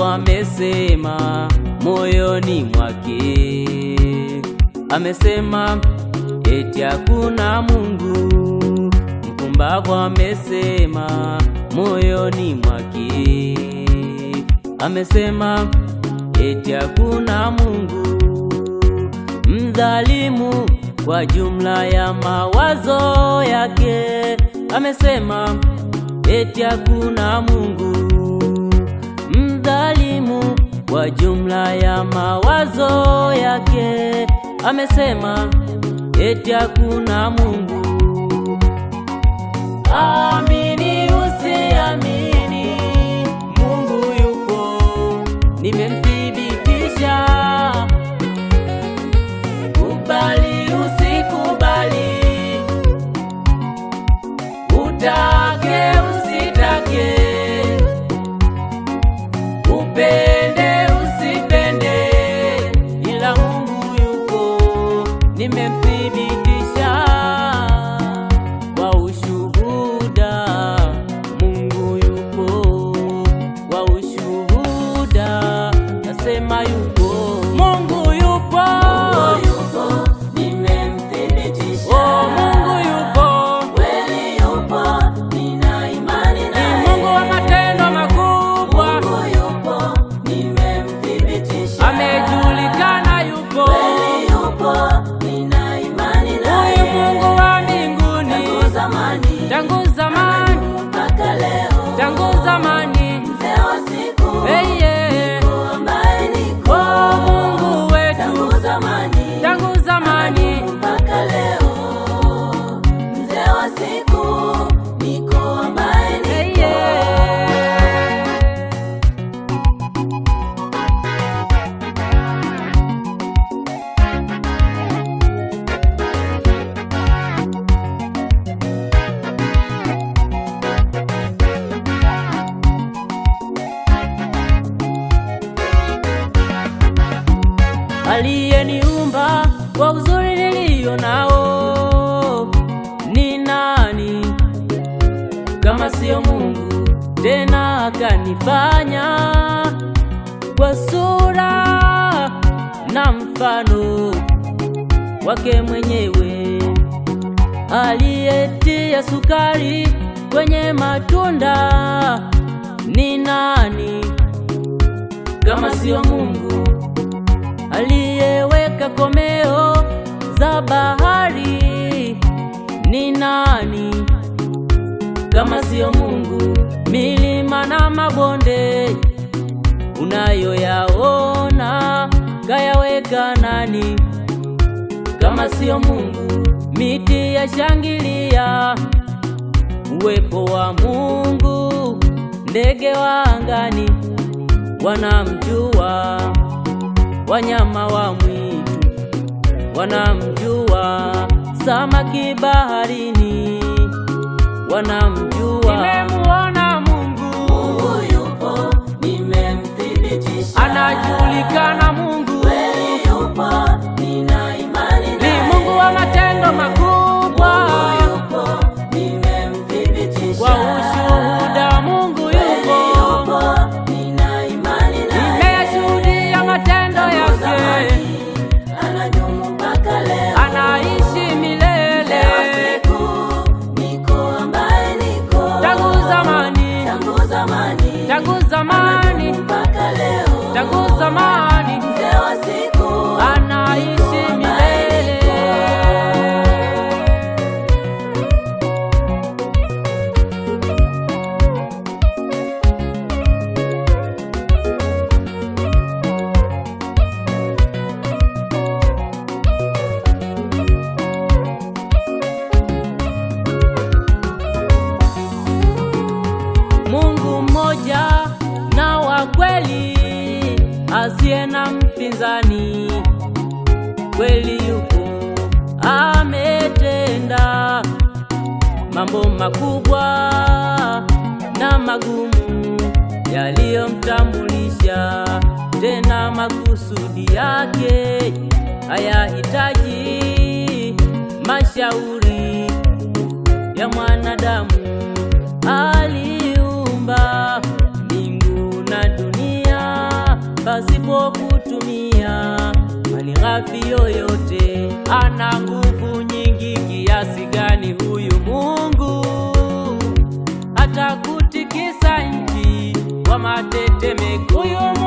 mpumbavu amesema moyoni mwake, amesema eti hakuna Mungu. Mpumbavu amesema moyoni mwake, amesema eti hakuna Mungu. Mdhalimu kwa jumla ya mawazo yake, amesema eti hakuna Mungu. Mdhalimu kwa jumla ya mawazo yake, amesema eti hakuna Mungu. Amini usiamini, Mungu yupo, nimemthibitisha. Kubali usikubali, utake usitake, upende usipende, ila Mungu yupo, nimemthibitisha kwa ushuhuda. Mungu yupo kwa ushuhuda, nasema yupo. Mungu yupo, nimemthibitisha. Oh, Mungu yupo, Kweli yupo, nina imani naye. ni Mungu wa matendo makubwa. Mungu yupo, nimemthibitisha. Amejulikana yupo, Kweli yupo, nina imani naye. huyu Mungu wa mbinguni, Tangu zamani, tangu zamani, mpaka leo, tangu zamani. mzee wa siku, Hey, yeah. Mungu ambaye niko. Oh, Mungu wetu, Tangu zamani, tangu zamani. mpaka leo, mzee wa siku, niko ambaye Hey, niko. yeah. Aliyeniumba kwa uzuri nilio nao, ni nani kama sio Mungu? Tena akanifanya kwa sura na mfano wake mwenyewe, aliyetia sukari kwenye matunda. Ni nani kama sio Mungu? Aliyeweka komeo za bahari. Ni nani kama sio Mungu? Milima na mabonde unayoyaona kayaweka nani kama sio Mungu? Miti ya shangilia uwepo wa Mungu, ndege wa angani wanamjua, wanyama wa mwitu wanamjua, samaki baharini wanamjua. Nimemuona Mungu, Mungu yupo, nimemthibitisha. anajulikana Mungu, Kweli yupo, nina imani ni naye. Mungu wa matendo makubwa. Mungu yupo, nimemthibitisha. Kwa ushuhuda Mungu Kweli yupo, yupo, nina imani naye. nimeyashuhudia matendo Tangu yake, zamani, anadumu mpaka leo. anaishi milele. Mzee wa siku, niko ambaye niko. Tangu zamani, Tangu zamani, tangu zamani, mpaka leo. tangu zamani, Mzee wa siku, anaishi milele. Mungu mmoja na wa kweli, asiye na mpinzani, kweli yupo, ametenda mambo makubwa na magumu yaliyomtambulisha, tena makusudi yake hayahitaji mashauri ya mwanadamu. Aliumba mbingu na dunia kutumia malighafi yoyote. Ana nguvu nyingi kiasi gani huyu Mungu, atakutikisa nchi kwa matetemeko. Huyu